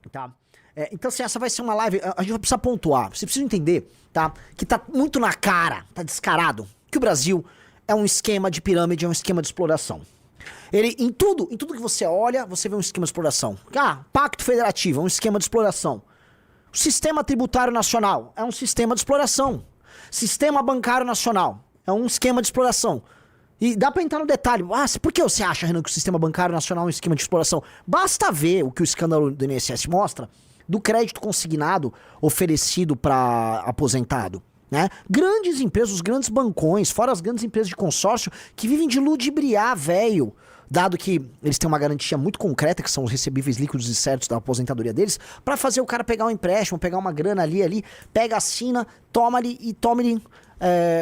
tá? Então, assim, essa vai ser uma live, a gente vai precisar pontuar, você precisa entender, tá? Que tá muito na cara, tá descarado, que o Brasil é um esquema de pirâmide, é um esquema de exploração. Ele, em tudo que você olha, você vê um esquema de exploração. Pacto Federativo é um esquema de exploração. O Sistema Tributário Nacional é um sistema de exploração. Sistema Bancário Nacional é um esquema de exploração. E dá pra entrar no detalhe. Por que você acha, Renan, que o Sistema Bancário Nacional é um esquema de exploração? Basta ver o que o escândalo do INSS mostra do crédito consignado oferecido para aposentado, né? Grandes empresas, os grandes bancões, fora as grandes empresas de consórcio que vivem de ludibriar, velho, dado que eles têm uma garantia muito concreta, que são os recebíveis líquidos e certos da aposentadoria deles, para fazer o cara pegar um empréstimo, pegar uma grana ali, pega, assina, toma-lhe e tome-lhe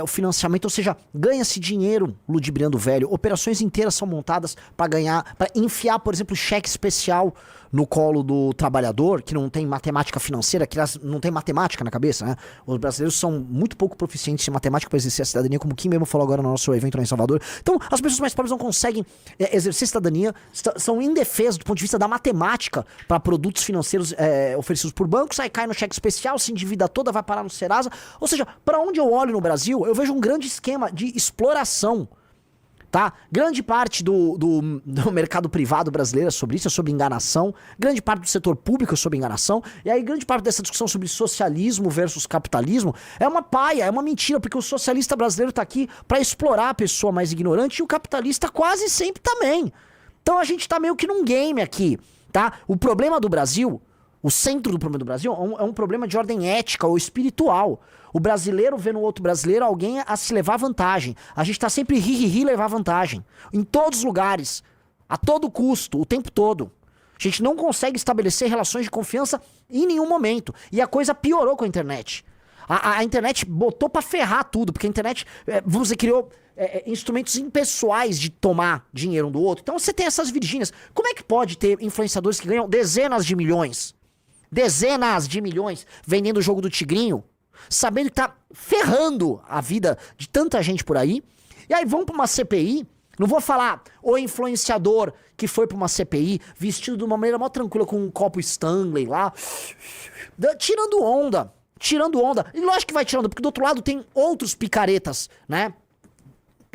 o financiamento, ou seja, ganha-se dinheiro ludibriando o velho. Operações inteiras são montadas para ganhar, para enfiar, por exemplo, cheque especial no colo do trabalhador, que não tem matemática financeira, que não tem matemática na cabeça, né? Os brasileiros são muito pouco proficientes em matemática para exercer a cidadania, como o Kim mesmo falou agora no nosso evento lá em Salvador. Então, as pessoas mais pobres não conseguem exercer cidadania, são indefesas do ponto de vista da matemática para produtos financeiros oferecidos por bancos, aí cai no cheque especial, se endivida toda, vai parar no Serasa. Ou seja, para onde eu olho no Brasil, eu vejo um grande esquema de exploração. Tá? Grande parte do mercado privado brasileiro é sobre isso, é sobre enganação. Grande parte do setor público é sobre enganação. E aí grande parte dessa discussão sobre socialismo versus capitalismo é uma paia, é uma mentira, porque o socialista brasileiro tá aqui para explorar a pessoa mais ignorante e o capitalista quase sempre também. Então a gente tá meio que num game aqui, tá? O problema do Brasil, o centro do problema do Brasil é um problema de ordem ética ou espiritual. O brasileiro vê no outro brasileiro alguém a se levar vantagem. A gente tá sempre ri levar vantagem. Em todos os lugares. A todo custo, o tempo todo. A gente não consegue estabelecer relações de confiança em nenhum momento. E a coisa piorou com a internet. A internet botou pra ferrar tudo, porque a internet, vamos dizer, criou instrumentos impessoais de tomar dinheiro um do outro. Então você tem essas Virgínias. Como é que pode ter influenciadores que ganham dezenas de milhões vendendo o jogo do Tigrinho, sabendo que tá ferrando a vida de tanta gente por aí, e aí vão pra uma CPI, não vou falar o influenciador que foi pra uma CPI, vestido de uma maneira mó tranquila, com um copo Stanley lá, tirando onda, e lógico que vai tirando, porque do outro lado tem outros picaretas, né,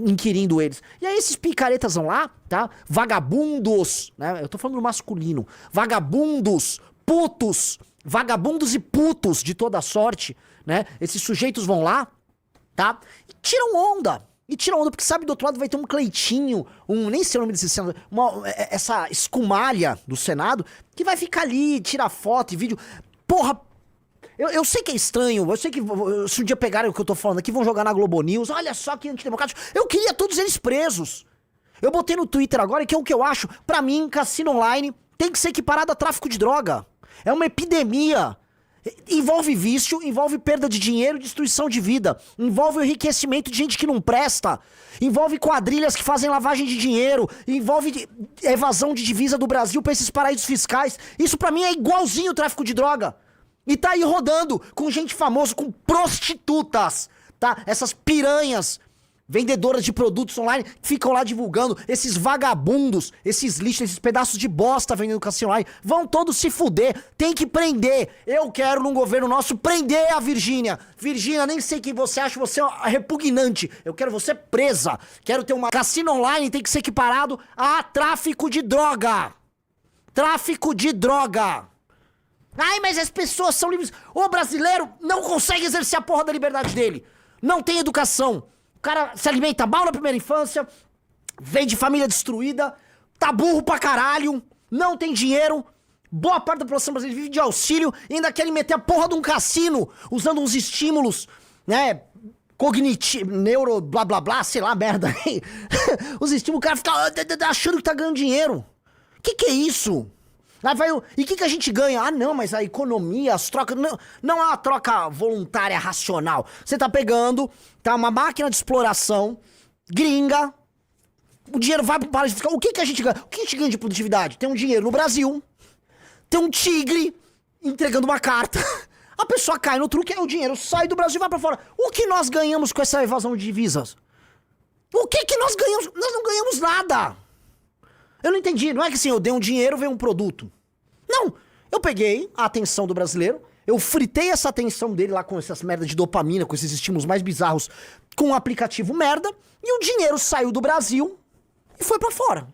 inquirindo eles, e aí esses picaretas vão lá, tá, vagabundos, né, eu tô falando do masculino, vagabundos, putos, vagabundos e putos de toda sorte, né? Esses sujeitos vão lá, tá? E tiram onda. Porque sabe, do outro lado vai ter um Cleitinho, nem sei o nome desse Senado, essa escumalha do Senado, que vai ficar ali, tirar foto e vídeo. Porra, eu sei que é estranho, eu sei que se um dia pegarem o que eu tô falando aqui, vão jogar na Globo News, olha só que antidemocrático. Eu queria todos eles presos. Eu botei no Twitter agora, que é o que eu acho, pra mim, cassino online tem que ser equiparado a tráfico de droga. É uma epidemia. Envolve vício, envolve perda de dinheiro, destruição de vida. Envolve o enriquecimento de gente que não presta. Envolve quadrilhas que fazem lavagem de dinheiro. Envolve evasão de divisa do Brasil pra esses paraísos fiscais. Isso pra mim é igualzinho o tráfico de droga. E tá aí rodando com gente famosa, com prostitutas, tá? Essas piranhas vendedoras de produtos online que ficam lá divulgando, esses vagabundos, esses lixos, esses pedaços de bosta vendendo cassino online, vão todos se fuder, tem que prender. Eu quero num governo nosso prender a Virgínia. Virgínia, nem sei quem você acha, você é repugnante. Eu quero você presa. Quero ter uma cassino online, tem que ser equiparado a tráfico de droga. Tráfico de droga. Ai, mas as pessoas são livres. O brasileiro não consegue exercer a porra da liberdade dele. Não tem educação. O cara se alimenta mal na primeira infância, vem de família destruída, tá burro pra caralho, não tem dinheiro, boa parte da população brasileira vive de auxílio e ainda querem meter a porra de um cassino, usando uns estímulos, né, cognitivo, neuro, blá blá blá, sei lá, merda aí. Os estímulos, o cara fica achando que tá ganhando dinheiro. Que é isso? Aí vai, e o que a gente ganha? Ah, não, mas a economia, as trocas... Não é uma troca voluntária, racional. Você tá pegando, tá uma máquina de exploração, gringa, o dinheiro vai pro paraíso fiscal. O que a gente ganha? O que a gente ganha de produtividade? Tem um dinheiro no Brasil, tem um tigre entregando uma carta, a pessoa cai no truque, aí o dinheiro sai do Brasil e vai pra fora. O que nós ganhamos com essa evasão de divisas? O que nós ganhamos? Nós não ganhamos nada. Eu não entendi, não é que assim, eu dei um dinheiro, veio um produto. Não, Eu peguei a atenção do brasileiro, eu fritei essa atenção dele lá com essas merdas de dopamina, com esses estímulos mais bizarros, com um aplicativo merda, e o dinheiro saiu do Brasil e foi pra fora.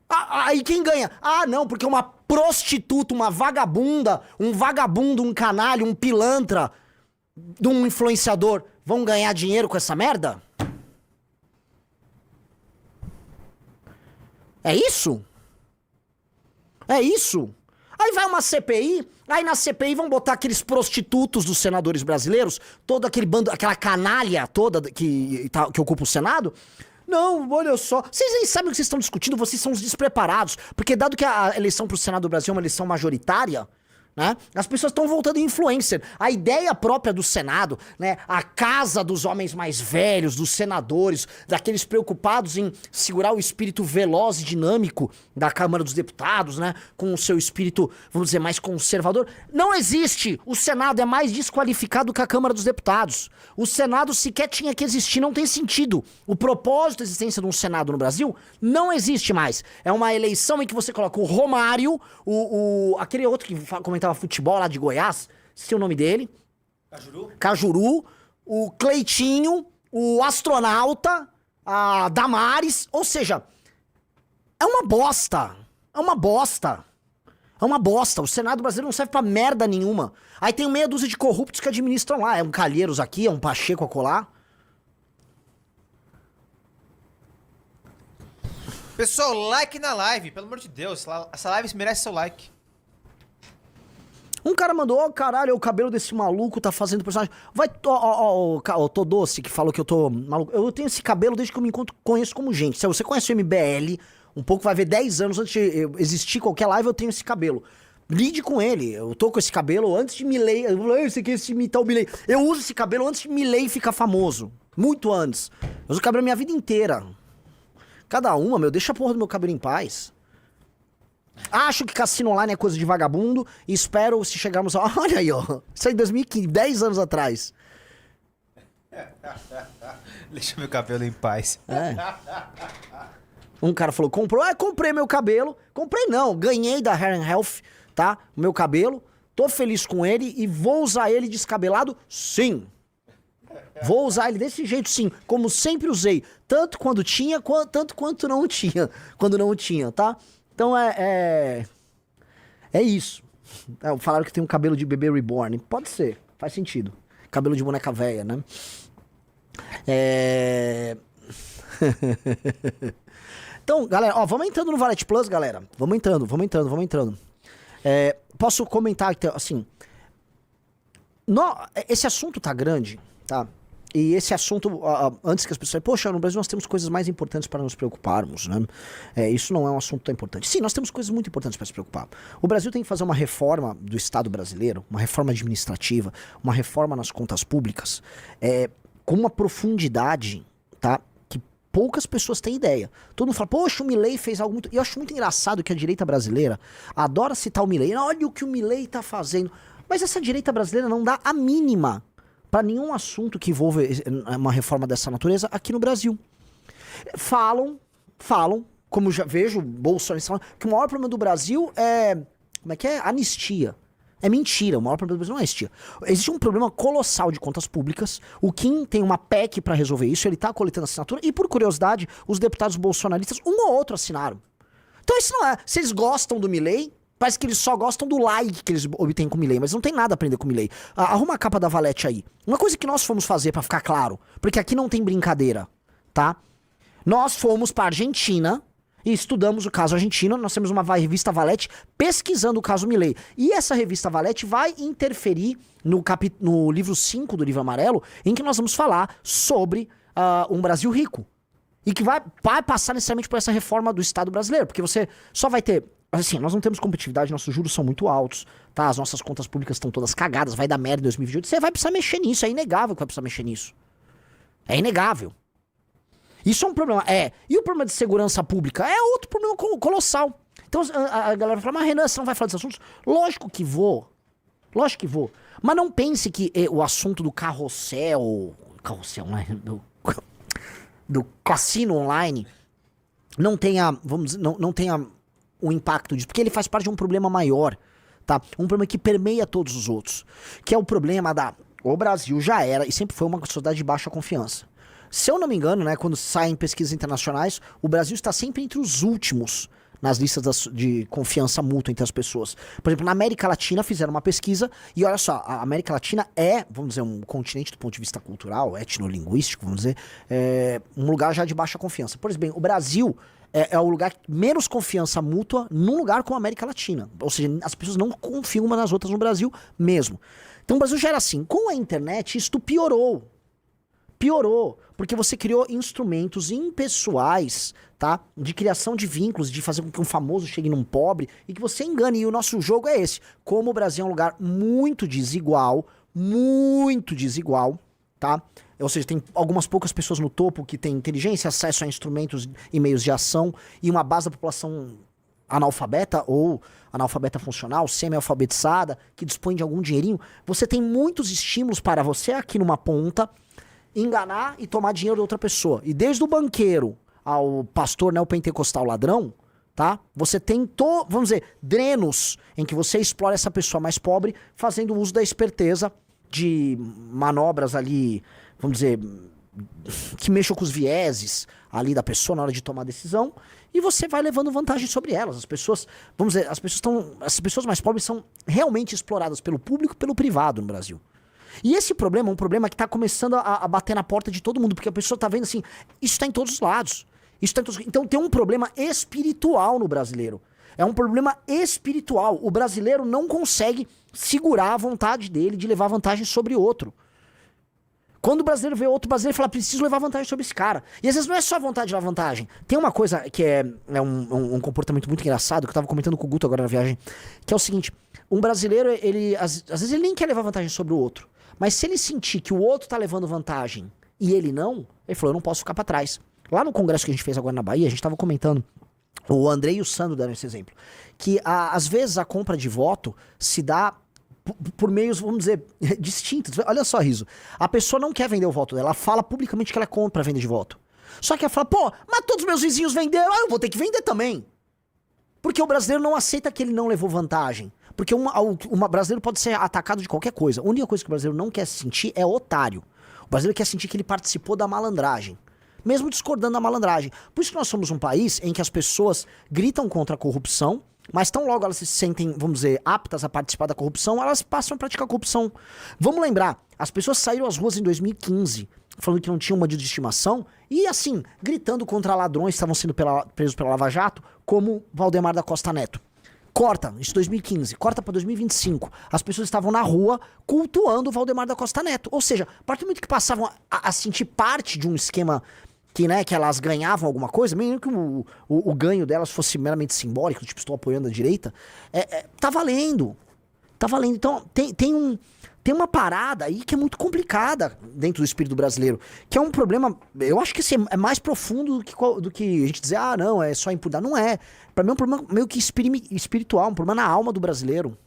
Aí quem ganha? Ah, não, porque uma prostituta, uma vagabunda, um vagabundo, um canalha, um pilantra, de um influenciador, vão ganhar dinheiro com essa merda? É isso? É isso? Aí vai uma CPI, aí na CPI vão botar aqueles prostitutos dos senadores brasileiros, todo aquele bando, aquela canalha toda que ocupa o Senado. Não, olha só, vocês nem sabem o que vocês estão discutindo, vocês são os despreparados, porque dado que a eleição pro Senado do Brasil é uma eleição majoritária, né? As pessoas estão voltando influencer. A ideia própria do Senado, né? A casa dos homens mais velhos, dos senadores, daqueles preocupados em segurar o espírito veloz e dinâmico da Câmara dos Deputados, né? Com o seu espírito, vamos dizer, mais conservador. Não existe! O Senado é mais desqualificado que a Câmara dos Deputados. O Senado sequer tinha que existir, não tem sentido. O propósito da existência de um Senado no Brasil não existe mais. É uma eleição em que você coloca o Romário, aquele outro que comentava futebol lá de Goiás, sei o nome dele. Cajuru, o Cleitinho, o astronauta, a Damares, ou seja, é uma bosta. É uma bosta. É uma bosta. O Senado brasileiro não serve pra merda nenhuma. Aí tem meia dúzia de corruptos que administram lá. É um Calheiros aqui, é um Pacheco acolá. Pessoal, like na live, pelo amor de Deus. Essa live merece seu like. Um cara mandou, caralho, o cabelo desse maluco tá fazendo personagem. Vai, o Todoce, que falou que eu tô maluco. Eu tenho esse cabelo desde que eu me conheço como gente. Se você conhece o MBL, um pouco vai ver 10 anos antes de existir qualquer live, eu tenho esse cabelo. Lide com ele. Eu tô com esse cabelo antes de Milley. Você quer imitar o Milley? Eu uso esse cabelo antes de Milley ficar famoso. Muito antes. Eu uso o cabelo a minha vida inteira. Cada uma, meu, deixa a porra do meu cabelo em paz. Acho que cassino online é coisa de vagabundo e espero se chegarmos a... Olha aí, ó. Isso aí em 2015, 10 anos atrás. Deixa meu cabelo em paz. É. Um cara falou, comprou? Ah, comprei meu cabelo. Comprei não, ganhei da Hair & Health, tá? O meu cabelo. Tô feliz com ele e vou usar ele descabelado, sim. Vou usar ele desse jeito, sim. Como sempre usei. Tanto quando tinha, tanto quanto não tinha. Quando não tinha, tá? Então é isso. Falaram que tem um cabelo de bebê reborn. Pode ser, faz sentido. Cabelo de boneca velha, né? Então, galera, ó, vamos entrando no Valete Plus, galera. Vamos entrando. Posso comentar que, assim... Esse assunto tá grande, tá? E esse assunto, antes que as pessoas falem, poxa, no Brasil nós temos coisas mais importantes para nos preocuparmos, né? Isso não é um assunto tão importante. Sim, nós temos coisas muito importantes para se preocupar. O Brasil tem que fazer uma reforma do Estado brasileiro, uma reforma administrativa, uma reforma nas contas públicas, com uma profundidade, tá? Que poucas pessoas têm ideia. Todo mundo fala, poxa, o Milley fez algo muito... E eu acho muito engraçado que a direita brasileira adora citar o Milley. Olha o que o Milley tá fazendo. Mas essa direita brasileira não dá a mínima para nenhum assunto que envolva uma reforma dessa natureza aqui no Brasil. Falam, como já vejo Bolsonaro falando, que o maior problema do Brasil é... Como é que é? Anistia. É mentira, o maior problema do Brasil não é anistia. Existe um problema colossal de contas públicas. O Kim tem uma PEC para resolver isso, ele tá coletando assinatura, e por curiosidade, os deputados bolsonaristas, um ou outro assinaram. Então isso não é... Se eles gostam do Milley... Parece que eles só gostam do like que eles obtêm com o Milley, mas não tem nada a aprender com o Milley. Arruma a capa da Valete aí. Uma coisa que nós fomos fazer pra ficar claro, porque aqui não tem brincadeira, tá? Nós fomos pra Argentina e estudamos o caso argentino. Nós temos uma revista Valete pesquisando o caso Milley. E essa revista Valete vai interferir no livro 5 do Livro Amarelo, em que nós vamos falar sobre um Brasil rico. E que vai passar necessariamente por essa reforma do Estado brasileiro, porque você só vai ter... Assim, nós não temos competitividade, nossos juros são muito altos, tá? As nossas contas públicas estão todas cagadas, vai dar merda em 2028. Você vai precisar mexer nisso, é inegável que vai precisar mexer nisso. É inegável. Isso é um problema. E o problema de segurança pública é outro problema colossal. Então a galera fala, mas Renan, você não vai falar desses assuntos? Lógico que vou. Mas não pense que o assunto do carrossel online, do cassino online, não tenha, vamos dizer, não tenha o impacto disso, porque ele faz parte de um problema maior, tá? Um problema que permeia todos os outros, que é o problema da... O Brasil já era e sempre foi uma sociedade de baixa confiança. Se eu não me engano, né, quando saem pesquisas internacionais, o Brasil está sempre entre os últimos nas listas de confiança mútua entre as pessoas. Por exemplo, na América Latina fizeram uma pesquisa e olha só, a América Latina é, vamos dizer, um continente do ponto de vista cultural, etnolinguístico, vamos dizer, um lugar já de baixa confiança. Por exemplo, o Brasil é o lugar menos confiança mútua num lugar como a América Latina. Ou seja, as pessoas não confiam umas nas outras no Brasil mesmo. Então o Brasil já era assim. Com a internet, isto piorou. Piorou, porque você criou instrumentos impessoais, tá? De criação de vínculos, de fazer com que um famoso chegue num pobre e que você engane. E o nosso jogo é esse. Como o Brasil é um lugar muito desigual, tá? Ou seja, tem algumas poucas pessoas no topo que têm inteligência, acesso a instrumentos e meios de ação e uma base da população analfabeta ou analfabeta funcional, semi-alfabetizada, que dispõe de algum dinheirinho. Você tem muitos estímulos para você aqui numa ponta enganar e tomar dinheiro de outra pessoa. E desde o banqueiro ao pastor neopentecostal ladrão, tá? Você tem, vamos dizer, drenos em que você explora essa pessoa mais pobre fazendo uso da esperteza de manobras ali, vamos dizer, que mexam com os vieses ali da pessoa na hora de tomar decisão, e você vai levando vantagem sobre elas. As pessoas, vamos dizer, as pessoas mais pobres são realmente exploradas pelo público e pelo privado no Brasil. E esse problema é um problema que está começando a bater na porta de todo mundo, porque a pessoa está vendo assim, isso está em todos os lados. Então tem um problema espiritual no brasileiro. É um problema espiritual. O brasileiro não consegue segurar a vontade dele de levar vantagem sobre outro. Quando o brasileiro vê outro brasileiro, ele fala, preciso levar vantagem sobre esse cara. E às vezes não é só vontade de levar vantagem. Tem uma coisa que é um comportamento muito engraçado, que eu tava comentando com o Guto agora na viagem, que é o seguinte, um brasileiro, ele às vezes ele nem quer levar vantagem sobre o outro. Mas se ele sentir que o outro tá levando vantagem e ele não, ele falou, eu não posso ficar pra trás. Lá no congresso que a gente fez agora na Bahia, a gente tava comentando, o André e o Sandro deram esse exemplo, que às vezes a compra de voto se dá por meios, vamos dizer, distintos. Olha só, Riso, a pessoa não quer vender o voto dela, ela fala publicamente que ela é contra a venda de voto. Só que ela fala, pô, mas todos os meus vizinhos venderam, eu vou ter que vender também. Porque o brasileiro não aceita que ele não levou vantagem. Porque o brasileiro pode ser atacado de qualquer coisa. A única coisa que o brasileiro não quer sentir é otário. O brasileiro quer sentir que ele participou da malandragem. Mesmo discordando da malandragem. Por isso que nós somos um país em que as pessoas gritam contra a corrupção, mas tão logo elas se sentem, vamos dizer, aptas a participar da corrupção, elas passam a praticar corrupção. Vamos lembrar, as pessoas saíram às ruas em 2015, falando que não tinham bandido de estimação, e assim, gritando contra ladrões que estavam sendo presos pela Lava Jato, como Valdemar da Costa Neto. Corta, isso 2015, corta pra 2025. As pessoas estavam na rua cultuando o Valdemar da Costa Neto. Ou seja, a partir do momento que passavam a sentir parte de um esquema que, né, que elas ganhavam alguma coisa, mesmo que o ganho delas fosse meramente simbólico, tipo, estou apoiando a direita, tá valendo. Tá valendo. Então, tem uma parada aí que é muito complicada dentro do espírito brasileiro, que é um problema, eu acho que é mais profundo do que a gente dizer, ah, não, é só impunidade. Não é. Pra mim é um problema meio que espiritual, um problema na alma do brasileiro.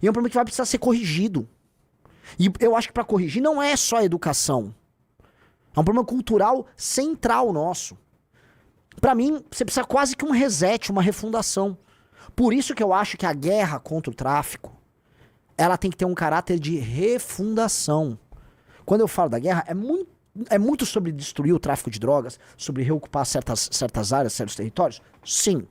E é um problema que vai precisar ser corrigido. E eu acho que pra corrigir não é só a educação. É um problema cultural central nosso. Pra mim, você precisa quase que um reset, uma refundação. Por isso que eu acho que a guerra contra o tráfico, ela tem que ter um caráter de refundação. Quando eu falo da guerra, é muito sobre destruir o tráfico de drogas, sobre reocupar certas áreas, certos territórios? Sim.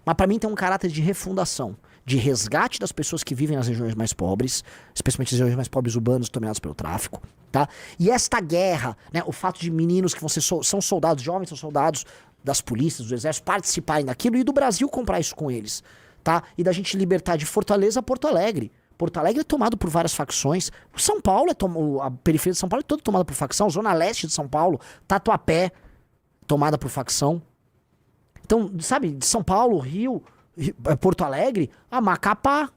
Mas pra mim tem um caráter de refundação, de resgate das pessoas que vivem nas regiões mais pobres, especialmente as regiões mais pobres urbanas dominadas pelo tráfico, tá? E esta guerra, né, o fato de meninos que vão ser são soldados, jovens são soldados das polícias, do exército, participarem daquilo e do Brasil comprar isso com eles, tá? E da gente libertar de Fortaleza a Porto Alegre. Porto Alegre é tomado por várias facções. São Paulo a periferia de São Paulo é toda tomada por facção. Zona Leste de São Paulo, Tatuapé, tomada por facção. Então, sabe, de São Paulo, Rio, Porto Alegre, a Macapá,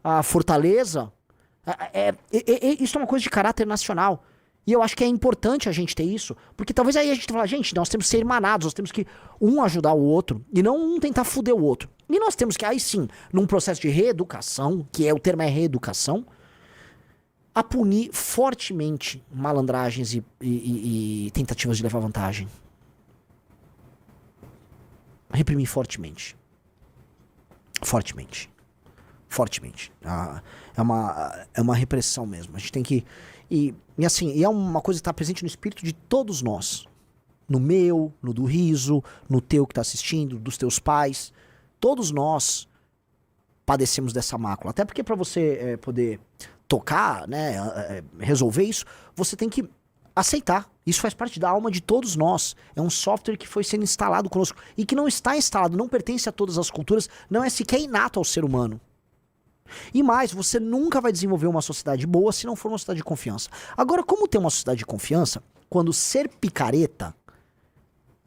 a Fortaleza. Isso é uma coisa de caráter nacional. E eu acho que é importante a gente ter isso, porque talvez aí a gente fala, gente, nós temos que ser irmanados, nós temos que um ajudar o outro, e não um tentar foder o outro. E nós temos que, aí sim, num processo de reeducação, que o termo é reeducação, a punir fortemente malandragens e tentativas de levar vantagem. Reprimir fortemente. Fortemente. Fortemente. É uma repressão mesmo. A gente tem que... E assim, é uma coisa que está presente no espírito de todos nós. No meu, no do Riso, no teu que está assistindo, dos teus pais. Todos nós padecemos dessa mácula. Até porque para você poder tocar, né, resolver isso, você tem que aceitar. Isso faz parte da alma de todos nós. É um software que foi sendo instalado conosco. E que não está instalado, não pertence a todas as culturas, não é sequer inato ao ser humano. E mais, você nunca vai desenvolver uma sociedade boa se não for uma sociedade de confiança. Agora, como ter uma sociedade de confiança quando ser picareta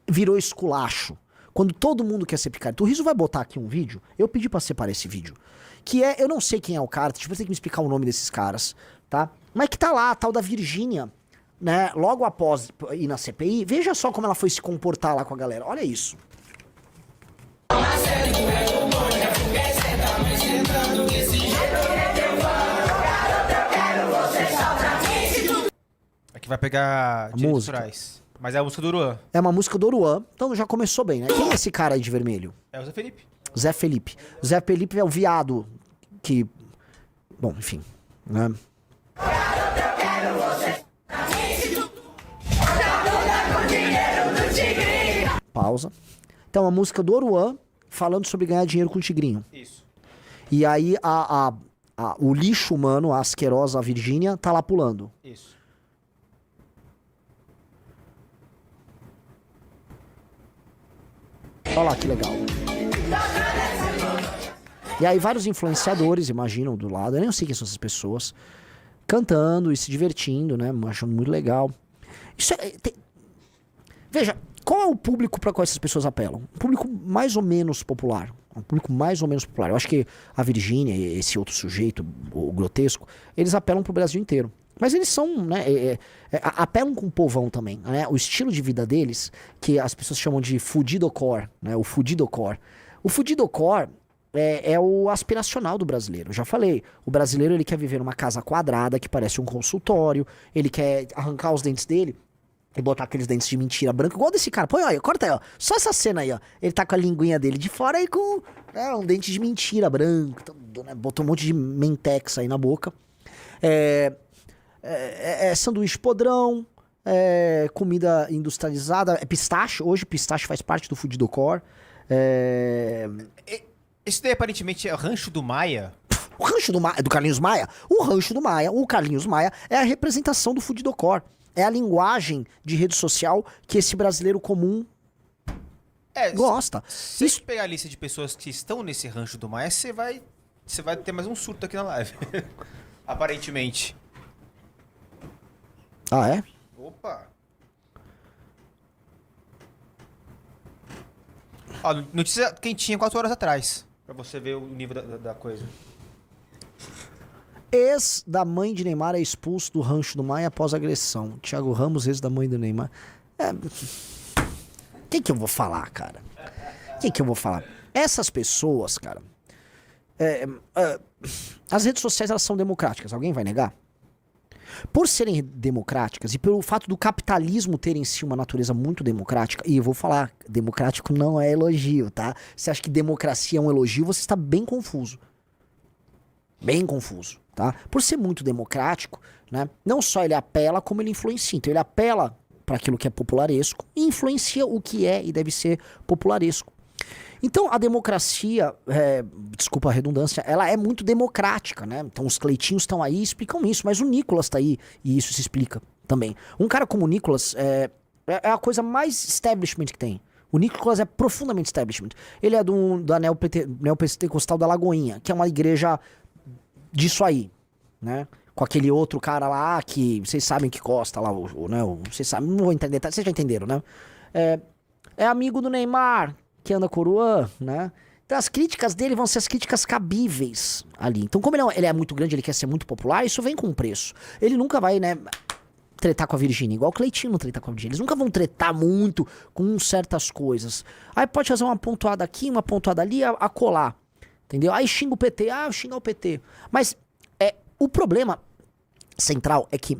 virou esculacho? Quando todo mundo quer ser picareta. O Riso vai botar aqui um vídeo, eu pedi pra separar esse vídeo, que é, eu não sei quem é o cara, tipo, você tem que me explicar o nome desses caras, tá? Mas que tá lá, a tal da Virgínia, né, logo após ir na CPI, veja só como ela foi se comportar lá com a galera, olha isso. Aqui vai pegar direitos autorais. Mas é a música do Uruan. É uma música do Oruan, então já começou bem, né? Quem é esse cara aí de vermelho? É o Zé Felipe. Zé Felipe. Zé Felipe é o viado que... Bom, enfim, né? Pausa. Então, a música do Oruan falando sobre ganhar dinheiro com o tigrinho. Isso. E aí o lixo humano, a asquerosa Virgínia, tá lá pulando. Isso. Olha lá que legal. E aí vários influenciadores, imaginam, do lado, eu nem sei quem são essas pessoas, cantando e se divertindo, né? Achando muito legal. Isso Veja, qual é o público para qual essas pessoas apelam? Um público mais ou menos popular. Um público mais ou menos popular. Eu acho que a Virgínia e esse outro sujeito, o grotesco, eles apelam pro Brasil inteiro. Mas eles são, né, apelam com o povão também, né? O estilo de vida deles, que as pessoas chamam de fudidocore, né? O fudidocore. O fudidocore é o aspiracional do brasileiro. Eu já falei, o brasileiro ele quer viver numa casa quadrada que parece um consultório, ele quer arrancar os dentes dele e botar aqueles dentes de mentira branca, igual desse cara. Põe, olha, corta aí, ó. Só essa cena aí, ó. Ele tá com a linguinha dele de fora e com um dente de mentira branco, né? Botou um monte de mentex aí na boca. Sanduíche podrão, comida industrializada, pistache. Hoje pistache faz parte do fudidocore. Esse daí aparentemente é o Rancho do Maia. O Rancho do Carlinhos Maia? O Rancho do Maia, o Carlinhos Maia, é a representação do fudidocore. É a linguagem de rede social que esse brasileiro comum gosta. Se você pegar a lista de pessoas que estão nesse Rancho do Maia, você vai ter mais um surto aqui na live. Aparentemente. Ah, é? Opa! Ó, notícia quentinha 4 horas atrás. Pra você ver o nível da coisa. Ex da mãe de Neymar é expulso do Rancho do Maia após agressão. Thiago Ramos, ex da mãe do Neymar. O que eu vou falar, cara? O que eu vou falar? Essas pessoas, cara... as redes sociais, elas são democráticas. Alguém vai negar? Por serem democráticas e pelo fato do capitalismo ter em si uma natureza muito democrática, e eu vou falar, democrático não é elogio, tá? Você acha que democracia é um elogio, você está bem confuso. Bem confuso, tá? Por ser muito democrático, né? Não só ele apela, como ele influencia. Então ele apela para aquilo que é popularesco e influencia o que é e deve ser popularesco. Então a democracia, desculpa a redundância, ela é muito democrática, né? Então os Cleitinhos estão aí e explicam isso, mas o Nicolas está aí e isso se explica também. Um cara como o Nicolas é a coisa mais establishment que tem. O Nicolas é profundamente establishment. Ele é da Neopentecostal da Lagoinha, que é uma igreja disso aí, né? Com aquele outro cara lá que vocês sabem que gosta lá, né? Vocês sabem, não vou entender, vocês já entenderam, né? É amigo do Neymar, que anda coroa, né? Então as críticas dele vão ser as críticas cabíveis ali. Então como ele é muito grande, ele quer ser muito popular, isso vem com preço. Ele nunca vai, né, tretar com a Virgínia, igual o Cleitinho não treta com a Virgínia. Eles nunca vão tretar muito com certas coisas. Aí pode fazer uma pontuada aqui, uma pontuada ali, a colar. Entendeu? Aí xinga o PT, eu xingar o PT. Mas o problema central é que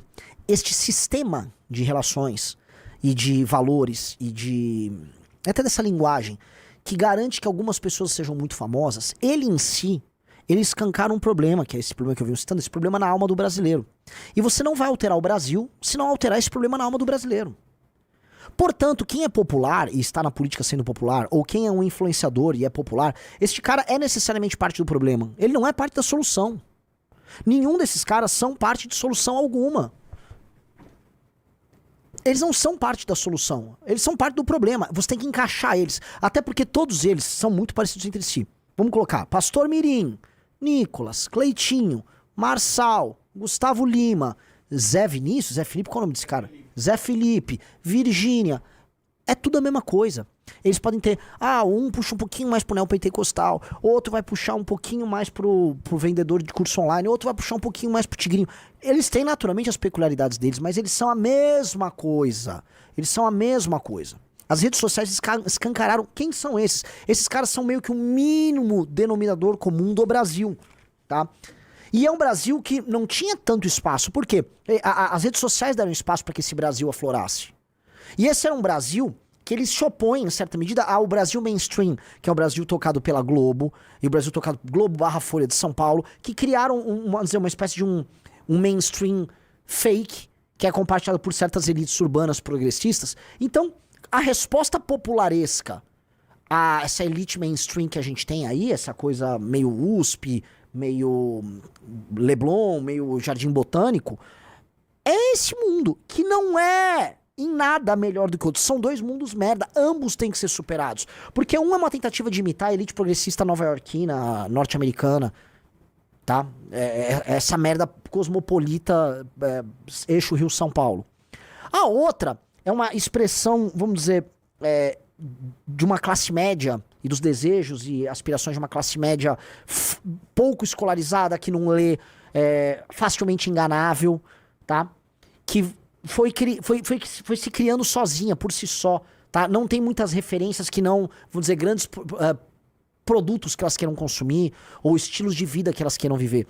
este sistema de relações e de valores e de... até dessa linguagem que garante que algumas pessoas sejam muito famosas, ele em si, ele escancara um problema, que é esse problema que eu venho citando, esse problema na alma do brasileiro. E você não vai alterar o Brasil se não alterar esse problema na alma do brasileiro. Portanto, quem é popular e está na política sendo popular, ou quem é um influenciador e é popular, este cara é necessariamente parte do problema. Ele não é parte da solução. Nenhum desses caras são parte de solução alguma. Eles não são parte da solução. Eles são parte do problema. Você tem que encaixar eles. Até porque todos eles são muito parecidos entre si. Vamos colocar Pastor Mirim, Nicolas, Cleitinho, Marçal, Gustavo Lima, Zé Vinícius, Zé Felipe, qual é o nome desse cara? Zé Felipe, Virgínia. É tudo a mesma coisa. Eles podem ter, um puxa um pouquinho mais pro neopentecostal, outro vai puxar um pouquinho mais pro vendedor de curso online, outro vai puxar um pouquinho mais pro tigrinho. Eles têm naturalmente as peculiaridades deles, mas eles são a mesma coisa. Eles são a mesma coisa. As redes sociais escancararam quem são esses. Esses caras são meio que o mínimo denominador comum do Brasil, tá? E é um Brasil que não tinha tanto espaço. Por quê? As redes sociais deram espaço para que esse Brasil aflorasse. E esse era um Brasil que eles se opõem, em certa medida, ao Brasil mainstream, que é o Brasil tocado pela Globo, e o Brasil tocado Globo/Folha de São Paulo, que criaram uma espécie de um mainstream fake, que é compartilhado por certas elites urbanas progressistas. Então, a resposta popularesca a essa elite mainstream que a gente tem aí, essa coisa meio USP, meio Leblon, meio Jardim Botânico, é esse mundo, que não é em nada melhor do que o outro. São dois mundos merda, ambos têm que ser superados. Porque um é uma tentativa de imitar a elite progressista nova-iorquina, norte-americana, tá? Essa merda cosmopolita, eixo Rio-São Paulo. A outra é uma expressão, vamos dizer, de uma classe média e dos desejos e aspirações de uma classe média pouco escolarizada, que não lê, facilmente enganável, tá? Que foi se criando sozinha, por si só, tá? Não tem muitas referências que não, vamos dizer, grandes produtos que elas queiram consumir ou estilos de vida que elas queiram viver.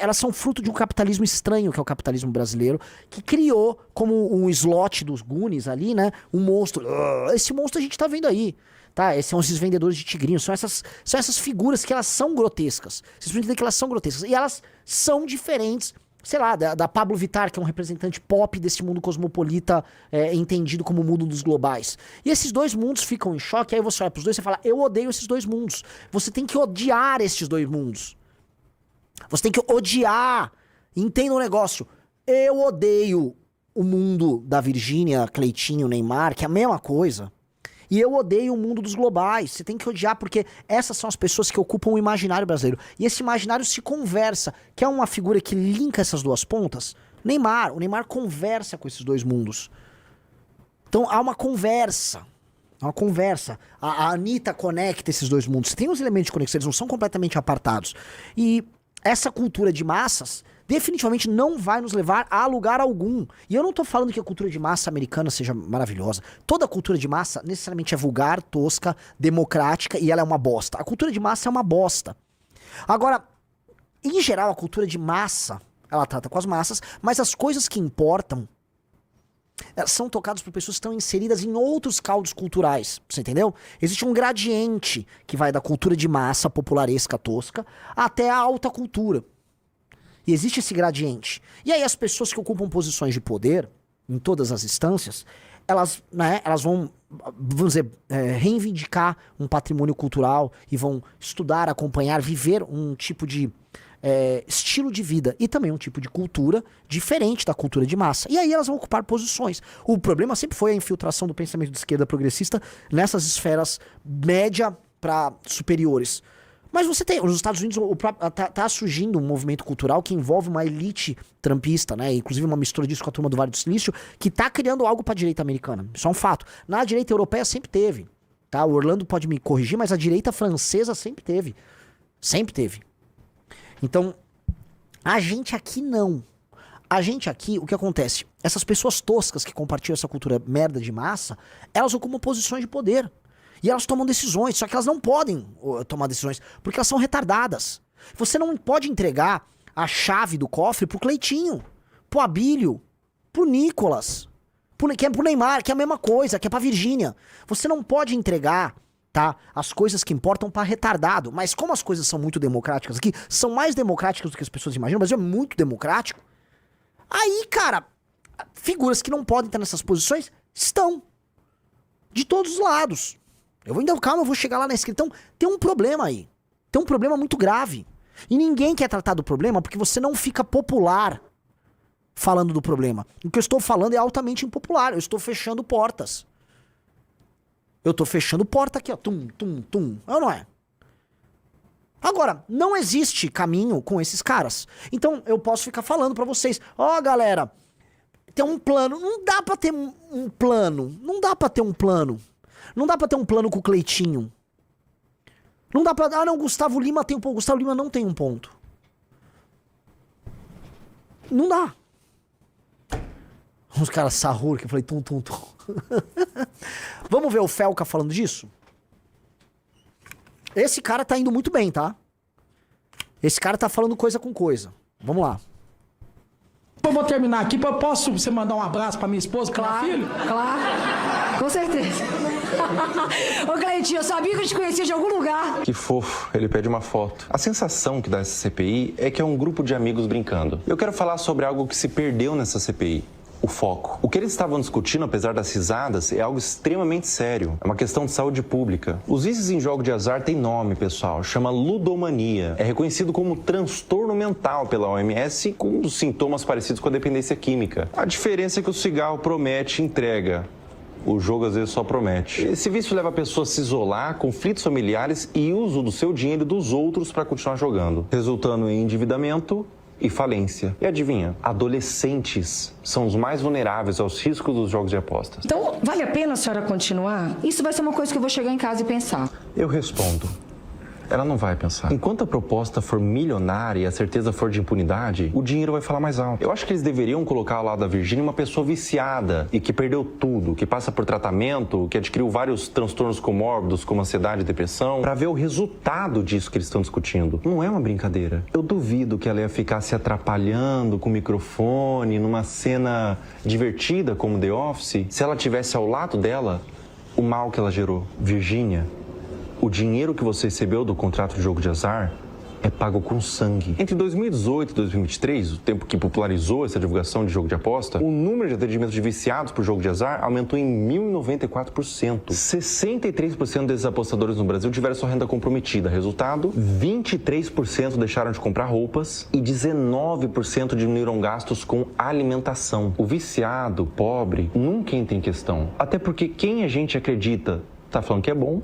Elas são fruto de um capitalismo estranho, que é o capitalismo brasileiro, que criou como um slot dos Goonies ali, né? Um monstro. Esse monstro a gente tá vendo aí. Tá? Esses são esses vendedores de tigrinhos, são essas figuras que elas são grotescas. Vocês precisam entender que elas são grotescas. E elas são diferentes, sei lá, da Pablo Vittar, que é um representante pop desse mundo cosmopolita, entendido como o mundo dos globais. E esses dois mundos ficam em choque, aí você olha pros dois e fala, eu odeio esses dois mundos. Você tem que odiar esses dois mundos. Você tem que odiar. Entenda um negócio. Eu odeio o mundo da Virgínia, Cleitinho, Neymar, que é a mesma coisa. E eu odeio o mundo dos globais. Você tem que odiar porque essas são as pessoas que ocupam o imaginário brasileiro. E esse imaginário se conversa. Que é uma figura que linka essas duas pontas? Neymar. O Neymar conversa com esses dois mundos. Então há uma conversa. A Anitta conecta esses dois mundos. Tem uns elementos de conexão, eles não são completamente apartados. E essa cultura de massas definitivamente não vai nos levar a lugar algum. E eu não tô falando que a cultura de massa americana seja maravilhosa. Toda cultura de massa necessariamente é vulgar, tosca, democrática e ela é uma bosta. A cultura de massa é uma bosta. Agora, em geral, a cultura de massa, ela trata com as massas, mas as coisas que importam, elas são tocadas por pessoas que estão inseridas em outros caldos culturais. Você entendeu? Existe um gradiente que vai da cultura de massa, popularesca, tosca, até a alta cultura. E existe esse gradiente. E aí as pessoas que ocupam posições de poder, em todas as instâncias, elas vão, vamos dizer, reivindicar um patrimônio cultural e vão estudar, acompanhar, viver um tipo de estilo de vida e também um tipo de cultura diferente da cultura de massa. E aí elas vão ocupar posições. O problema sempre foi a infiltração do pensamento de esquerda progressista nessas esferas média para superiores. Mas você tem, nos Estados Unidos tá surgindo um movimento cultural que envolve uma elite trampista, né? Inclusive uma mistura disso com a turma do Vale do Silício, que tá criando algo pra direita americana. Isso é um fato. Na direita europeia sempre teve, tá? O Orlando pode me corrigir, mas a direita francesa sempre teve. Sempre teve. Então, a gente aqui não. A gente aqui, o que acontece? Essas pessoas toscas que compartilham essa cultura merda de massa, elas ocupam posições de poder. E elas tomam decisões, só que elas não podem tomar decisões, porque elas são retardadas. Você não pode entregar a chave do cofre pro Cleitinho, pro Abílio, pro Nicolas, pro Neymar, que é a mesma coisa, que é pra Virgínia. Você não pode entregar tá? As coisas que importam pra retardado. Mas como as coisas são muito democráticas aqui, são mais democráticas do que as pessoas imaginam, o Brasil é muito democrático. Aí, cara, figuras que não podem estar nessas posições estão. De todos os lados. Calma, eu vou chegar lá na esquerda. Então, tem um problema aí. Tem um problema muito grave. E ninguém quer tratar do problema porque você não fica popular falando do problema. O que eu estou falando é altamente impopular. Eu estou fechando portas. Eu estou fechando porta aqui, ó. Tum, tum, tum. É ou não é? Agora, não existe caminho com esses caras. Então, eu posso ficar falando pra vocês. Ó, galera, tem um plano. Não dá pra ter um plano. Não dá pra ter um plano. Não dá pra ter um plano com o Cleitinho. Não dá pra... Ah, não, Gustavo Lima tem um ponto. Gustavo Lima não tem um ponto. Não dá. Os caras sarrur que eu falei tum, tum, tum. Vamos ver o Felca falando disso? Esse cara tá indo muito bem, tá? Esse cara tá falando coisa com coisa. Vamos lá. Eu vou terminar aqui. Posso você mandar um abraço pra minha esposa, pra minha filha? Claro, com certeza. Ô, Cleitinho, eu sabia que eu te conhecia de algum lugar. Que fofo, ele pede uma foto. A sensação que dá essa CPI é que é um grupo de amigos brincando. Eu quero falar sobre algo que se perdeu nessa CPI. O foco. O que eles estavam discutindo, apesar das risadas, é algo extremamente sério. É uma questão de saúde pública. Os vícios em jogo de azar têm nome, pessoal. Chama ludomania. É reconhecido como transtorno mental pela OMS, com sintomas parecidos com a dependência química. A diferença é que o cigarro promete e entrega. O jogo às vezes só promete. Esse vício leva a pessoa a se isolar, conflitos familiares e uso do seu dinheiro e dos outros para continuar jogando, resultando em endividamento e falência. E adivinha? Adolescentes são os mais vulneráveis aos riscos dos jogos de apostas. Então, vale a pena a senhora continuar? Isso vai ser uma coisa que eu vou chegar em casa e pensar. Eu respondo. Ela não vai pensar. Enquanto a proposta for milionária e a certeza for de impunidade, o dinheiro vai falar mais alto. Eu acho que eles deveriam colocar ao lado da Virgínia uma pessoa viciada e que perdeu tudo, que passa por tratamento, que adquiriu vários transtornos comórbidos, como ansiedade e depressão, pra ver o resultado disso que eles estão discutindo. Não é uma brincadeira. Eu duvido que ela ia ficar se atrapalhando com o microfone numa cena divertida como The Office se ela tivesse ao lado dela o mal que ela gerou. Virgínia, o dinheiro que você recebeu do contrato de jogo de azar é pago com sangue. Entre 2018 e 2023, o tempo que popularizou essa divulgação de jogo de aposta, o número de atendimentos de viciados por jogo de azar aumentou em 1.094%. 63% desses apostadores no Brasil tiveram sua renda comprometida. Resultado, 23% deixaram de comprar roupas e 19% diminuíram gastos com alimentação. O viciado, pobre, nunca entra em questão. Até porque quem a gente acredita tá falando que é bom,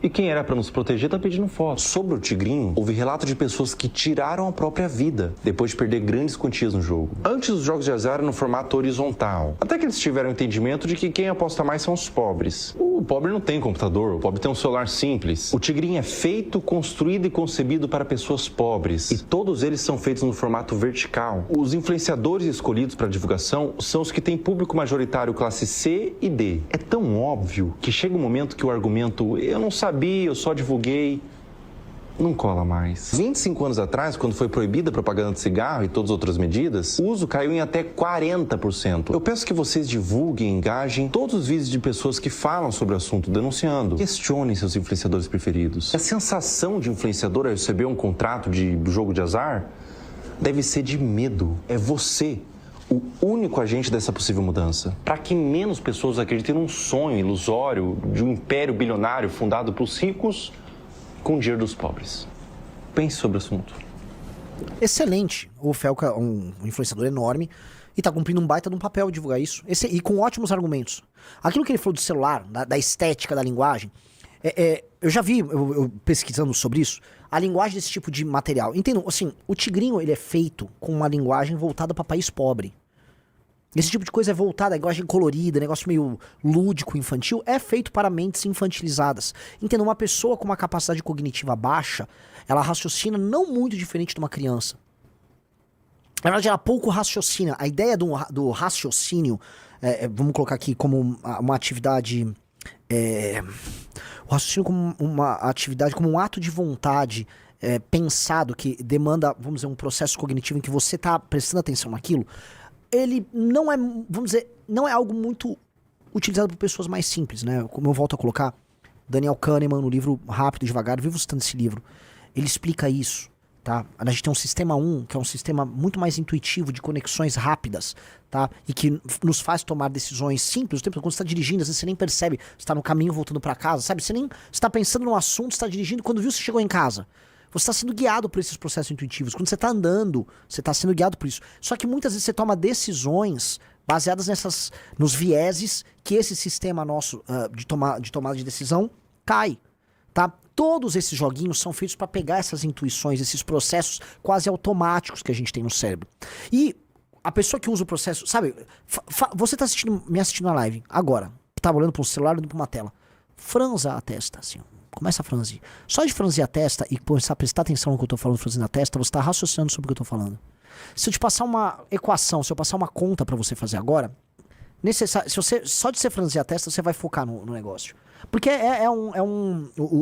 e quem era para nos proteger tá pedindo foto. Sobre o Tigrinho, houve relato de pessoas que tiraram a própria vida depois de perder grandes quantias no jogo. Antes, os jogos de azar eram no formato horizontal. Até que eles tiveram o entendimento de que quem aposta mais são os pobres. O pobre não tem computador, o pobre tem um celular simples. O Tigrinho é feito, construído e concebido para pessoas pobres. E todos eles são feitos no formato vertical. Os influenciadores escolhidos para divulgação são os que têm público majoritário classe C e D. É tão óbvio que chega um momento que o argumento "eu não sabia, eu só divulguei", não cola mais. 25 anos atrás, quando foi proibida a propaganda de cigarro e todas as outras medidas, o uso caiu em até 40%. Eu peço que vocês divulguem, engajem todos os vídeos de pessoas que falam sobre o assunto, denunciando. Questionem seus influenciadores preferidos. A sensação de influenciador ao receber um contrato de jogo de azar deve ser de medo. É você o único agente dessa possível mudança. Para que menos pessoas acreditem num sonho ilusório de um império bilionário fundado pelos ricos com o dinheiro dos pobres. Pense sobre o assunto. Excelente. O Felca é um influenciador enorme e tá cumprindo um baita de um papel de divulgar isso. E com ótimos argumentos. Aquilo que ele falou do celular, da estética da linguagem, eu já vi, eu pesquisando sobre isso, a linguagem desse tipo de material. Entendam, assim, o Tigrinho, ele é feito com uma linguagem voltada para país pobre. Esse tipo de coisa é voltada, a linguagem colorida, negócio meio lúdico, infantil, é feito para mentes infantilizadas. Entendam, uma pessoa com uma capacidade cognitiva baixa, ela raciocina não muito diferente de uma criança. Na verdade, ela pouco raciocina. A ideia do raciocínio, vamos colocar aqui como uma atividade... o raciocínio como uma atividade, como um ato de vontade pensado, que demanda, vamos dizer, um processo cognitivo em que você está prestando atenção naquilo, ele não é, vamos dizer, não é algo muito utilizado por pessoas mais simples, né? Como eu volto a colocar, Daniel Kahneman, no livro Rápido e Devagar, vivo citando esse livro, ele explica isso, tá? A gente tem um sistema 1, que é um sistema muito mais intuitivo, de conexões rápidas, tá? E que nos faz tomar decisões simples. O tempo quando você está dirigindo, às vezes você nem percebe, você está no caminho voltando para casa, sabe? Você está pensando num assunto, você está dirigindo, quando viu, você chegou em casa. Você está sendo guiado por esses processos intuitivos. Quando você está andando, você está sendo guiado por isso. Só que muitas vezes você toma decisões baseadas nos vieses que esse sistema nosso de tomada de decisão cai, tá? Todos esses joguinhos são feitos para pegar essas intuições, esses processos quase automáticos que a gente tem no cérebro. E a pessoa que usa o processo, sabe? Você tá me assistindo na live agora, tá olhando para um celular, olhando para uma tela. Franza a testa, assim, começa a franzir. Só de franzir a testa e começar a prestar atenção no que eu tô falando, franzindo a testa, você tá raciocinando sobre o que eu tô falando. Se eu te passar uma equação, se eu passar uma conta para você fazer agora, só de você franzir a testa, você vai focar no negócio. Porque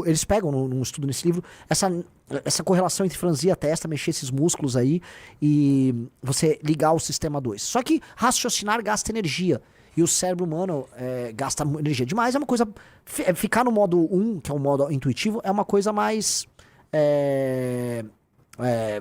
eles pegam num estudo nesse livro essa correlação entre franzir a testa, mexer esses músculos aí e você ligar o sistema 2. Só que raciocinar gasta energia. E o cérebro humano gasta energia demais. É uma coisa. Ficar no modo 1, que é o modo intuitivo, é uma coisa mais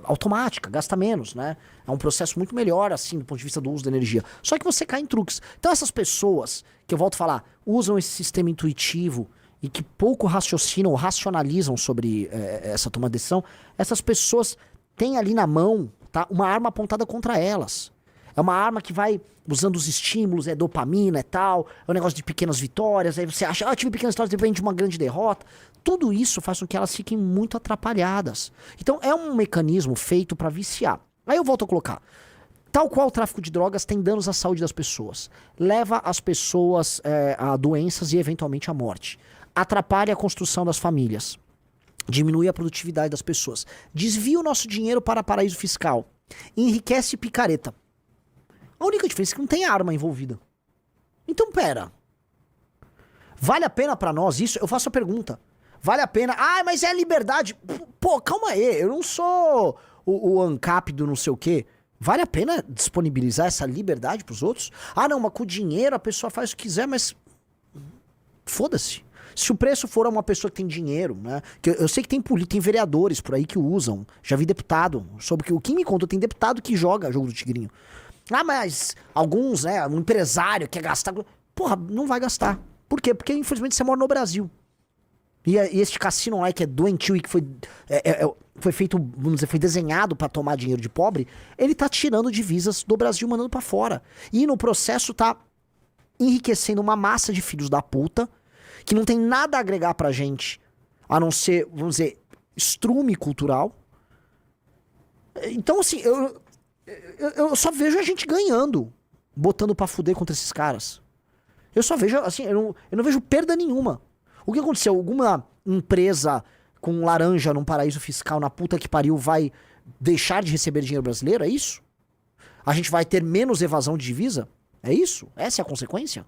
automática, gasta menos, né? É um processo muito melhor, assim, do ponto de vista do uso da energia. Só que você cai em truques. Então essas pessoas, que eu volto a falar, usam esse sistema intuitivo e que pouco raciocinam ou racionalizam sobre essa tomada de decisão, essas pessoas têm ali na mão, tá, uma arma apontada contra elas. É uma arma que vai usando os estímulos, é dopamina, é tal, é um negócio de pequenas vitórias, aí você acha, tive pequenas vitórias, depende de uma grande derrota. Tudo isso faz com que elas fiquem muito atrapalhadas. Então é um mecanismo feito para viciar. Aí eu volto a colocar. Tal qual o tráfico de drogas tem danos à saúde das pessoas. Leva as pessoas a doenças e eventualmente à morte. Atrapalha a construção das famílias. Diminui a produtividade das pessoas. Desvia o nosso dinheiro para paraíso fiscal. Enriquece picareta. A única diferença é que não tem arma envolvida. Então, pera. Vale a pena pra nós isso? Eu faço a pergunta. Vale a pena? Ah, mas é liberdade. Pô, calma aí. Eu não sou o ANCAP do não sei o quê. Vale a pena disponibilizar essa liberdade pros outros? Ah, não, mas com o dinheiro a pessoa faz o que quiser, mas... Foda-se. Se o preço for a uma pessoa que tem dinheiro, né? Que eu sei que tem vereadores por aí que usam. Já vi deputado. Sobre que o que me conta, tem deputado que joga jogo do Tigrinho. Ah, mas alguns, né? Um empresário quer gastar... Porra, não vai gastar. Por quê? Porque, infelizmente, você mora no Brasil. E este cassino lá que é doentio e que foi feito, vamos dizer, foi desenhado pra tomar dinheiro de pobre, ele tá tirando divisas do Brasil, mandando pra fora. E no processo tá enriquecendo uma massa de filhos da puta que não tem nada a agregar pra gente, a não ser, vamos dizer, estrume cultural. Então, assim, eu só vejo a gente ganhando, botando pra fuder contra esses caras. Eu só vejo, assim, eu não vejo perda nenhuma. O que aconteceu? Alguma empresa com laranja num paraíso fiscal na puta que pariu vai deixar de receber dinheiro brasileiro? É isso? A gente vai ter menos evasão de divisa? É isso? Essa é a consequência?